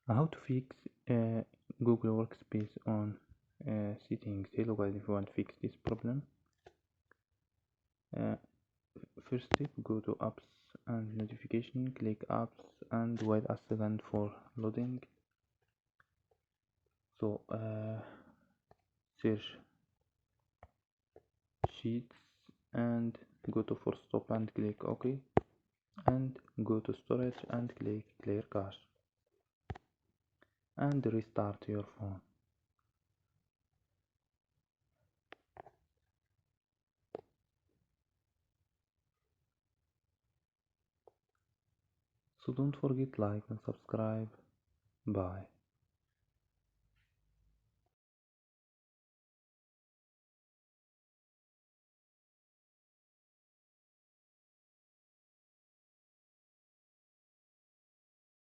How to fix Google Workspace on settings. Hello guys, if you want to fix this problem, uh, first step, go to apps and notification, click apps and wait a second for loading. So search sheets and go to force stop and click OK, and go to storage and click clear cache and restart your phone. So don't forget like and subscribe. Bye.